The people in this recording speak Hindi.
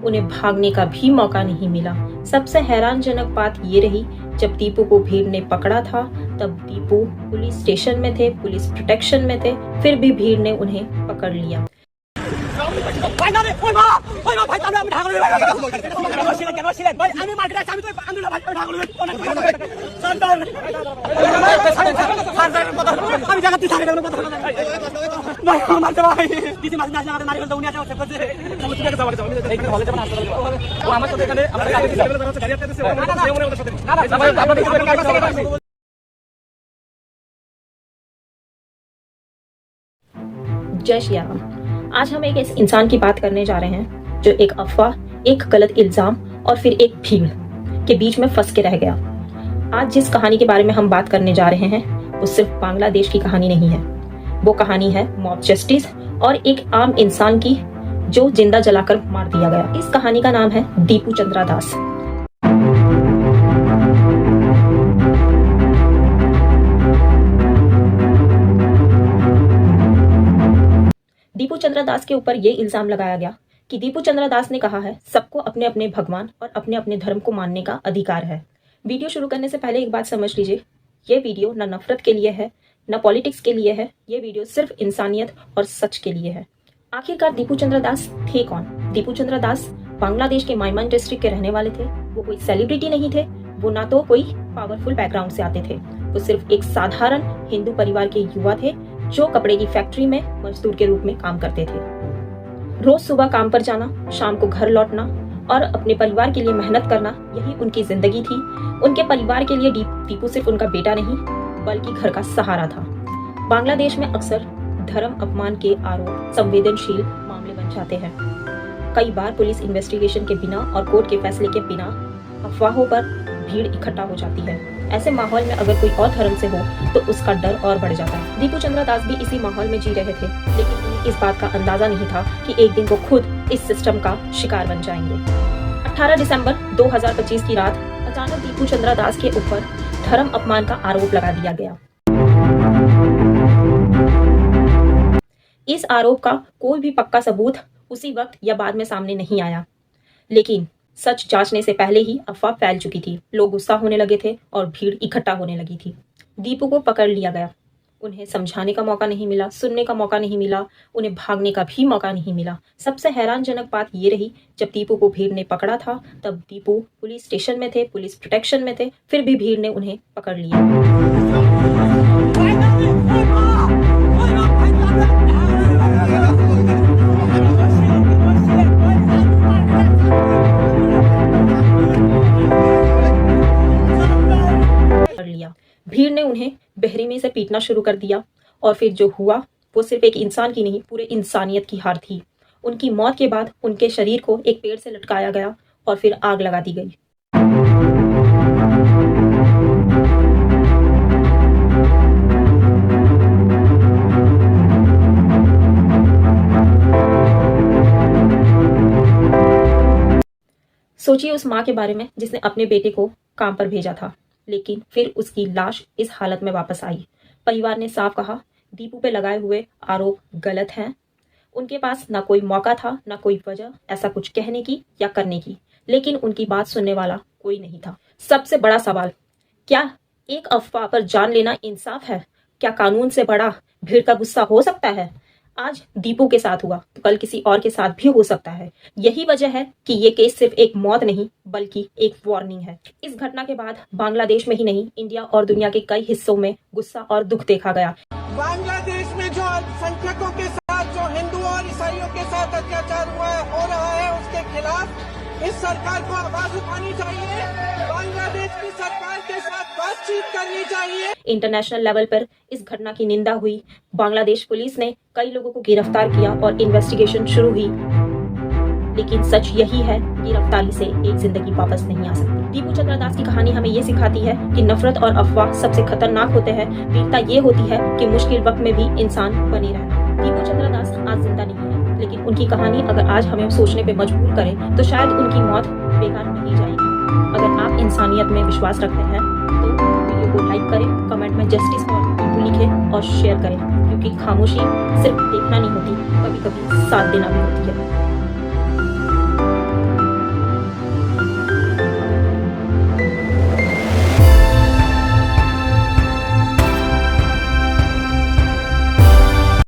उन्हें भागने का भी मौका नहीं मिला। सबसे हैरानजनक बात ये रही, जब दीपू को भीड़ ने पकड़ा था तब दीपू पुलिस स्टेशन में थे, पुलिस प्रोटेक्शन में थे, फिर भी भीड़ ने उन्हें पकड़ लिया। जय श्री राम। आज हम एक ऐसे इंसान की बात करने जा रहे हैं जो एक अफवाह, एक गलत इल्जाम और फिर एक भीड़ के बीच में फंस के रह गया। आज जिस कहानी के बारे में हम बात करने जा रहे हैं वो सिर्फ बांग्लादेश की कहानी नहीं है, वो कहानी है मॉब जस्टिस और एक आम इंसान की जो जिंदा जलाकर मार दिया गया। इस कहानी का नाम है दीपू चंद्रा दास। दीपू चंद्रा दास के ऊपर ये इल्जाम लगाया गया कि दीपू चंद्रा दास ने कहा है सबको अपने अपने भगवान और अपने अपने धर्म को मानने का अधिकार है। वीडियो शुरू करने से पहले एक बात समझ लीजिए, ये वीडियो न नफरत के लिए है न पॉलिटिक्स के लिए है, ये वीडियो सिर्फ इंसानियत और सच के लिए है। आखिरकार दीपू चंद्रा दास थे कौन? दीपू चंद्रा दास बांग्लादेश के माइमान डिस्ट्रिक्ट के रहने वाले थे। वो कोई सेलिब्रिटी नहीं थे, वो ना तो कोई पावरफुल बैकग्राउंड से आते थे, वो सिर्फ एक साधारण हिंदू परिवार के युवा थे जो कपड़े की फैक्ट्री में मजदूर के रूप में काम करते थे। रोज सुबह काम पर जाना, शाम को घर लौटना और अपने परिवार के लिए मेहनत करना, यही उनकी जिंदगी थी। उनके परिवार के लिए दीपू सिर्फ उनका बेटा नहीं बल्कि घर का सहारा था। बांग्लादेश में अक्सर धर्म अपमान के आरोप संवेदनशील मामले बन जाते हैं। कई बार पुलिस इन्वेस्टिगेशन के बिना और कोर्ट के फैसले के बिना अफवाहों पर भीड़ इकट्ठा हो जाती है। ऐसे माहौल में अगर कोई और धर्म से हो तो उसका डर और बढ़ जाता है। दीपू चंद्रा दास भी इसी माहौल में जी रहे थे, लेकिन उन्हें इस बात का अंदाजा नहीं था कि एक दिन वो खुद इस सिस्टम का शिकार बन जाएंगे। 18 दिसंबर 2025 की रात अचानक दीपू चंद्रा दास के ऊपर धर्म अपमान का आरोप लगा दिया गया। इस आरोप का कोई भी पक्का सबूत उसी वक्त या बाद में सामने नहीं आया, लेकिन सच जांचने से पहले ही अफवाह फैल चुकी थी। लोग गुस्सा होने लगे थे और भीड़ इकट्ठा होने लगी थी। दीपू को पकड़ लिया गया। उन्हें समझाने का मौका नहीं मिला, सुनने का मौका नहीं मिला, उन्हें भागने का भी मौका नहीं मिला। सबसे हैरानजनक बात ये रही, जब दीपू को भीड़ ने पकड़ा था तब दीपू पुलिस स्टेशन में थे, पुलिस प्रोटेक्शन में थे, फिर भी भीड़ ने उन्हें पकड़ लिया। भीड़ ने उन्हें बेरहमी से पीटना शुरू कर दिया और फिर जो हुआ वो सिर्फ एक इंसान की नहीं, पूरे इंसानियत की हार थी। उनकी मौत के बाद उनके शरीर को एक पेड़ से लटकाया गया और फिर आग लगा दी गई। सोचिए उस माँ के बारे में जिसने अपने बेटे को काम पर भेजा था, लेकिन फिर उसकी लाश इस हालत में वापस आई। परिवार ने साफ कहा दीपू पे लगाए हुए आरोप गलत हैं। उनके पास ना कोई मौका था, ना कोई वजह ऐसा कुछ कहने की या करने की, लेकिन उनकी बात सुनने वाला कोई नहीं था। सबसे बड़ा सवाल, क्या एक अफवाह पर जान लेना इंसाफ है? क्या कानून से बड़ा भीड़ का गुस्सा हो सकता है? आज दीपू के साथ हुआ तो कल किसी और के साथ भी हो सकता है। यही वजह है कि ये केस सिर्फ एक मौत नहीं बल्कि एक वार्निंग है। इस घटना के बाद बांग्लादेश में ही नहीं, इंडिया और दुनिया के कई हिस्सों में गुस्सा और दुख देखा गया। बांग्लादेश में जो अल्पसंख्यकों के साथ, जो हिंदू और ईसाइयों के साथ अत्याचार हो रहा है, उसके खिलाफ इस सरकार को आवाज उठानी चाहिए। बांग्लादेश की सरकार के साथ बातचीत करनी चाहिए। इंटरनेशनल लेवल पर इस घटना की निंदा हुई। बांग्लादेश पुलिस ने कई लोगों को गिरफ्तार किया और इन्वेस्टिगेशन शुरू हुई, लेकिन सच यही है, गिरफ्तारी से एक जिंदगी वापस नहीं आ सकती। दीपू चंद्रा दास की कहानी हमें ये सिखाती है कि नफरत और अफवाह सबसे खतरनाक होते हैं। वीरता ये होती है कि मुश्किल वक्त में भी इंसान बने रहना। दीपू चंद्रा दास आज जिंदा नहीं है, लेकिन उनकी कहानी अगर आज हमें सोचने पे मजबूर करे तो शायद उनकी मौत बेकार नहीं जाएगी। अगर आप इंसानियत में विश्वास रखते हैं तो वीडियो को लाइक करें, कमेंट में जस्टिस फॉर दीपू लिखें और शेयर करें, क्योंकि खामोशी सिर्फ देखना नहीं होती, कभी कभी साथ देना भी होती है।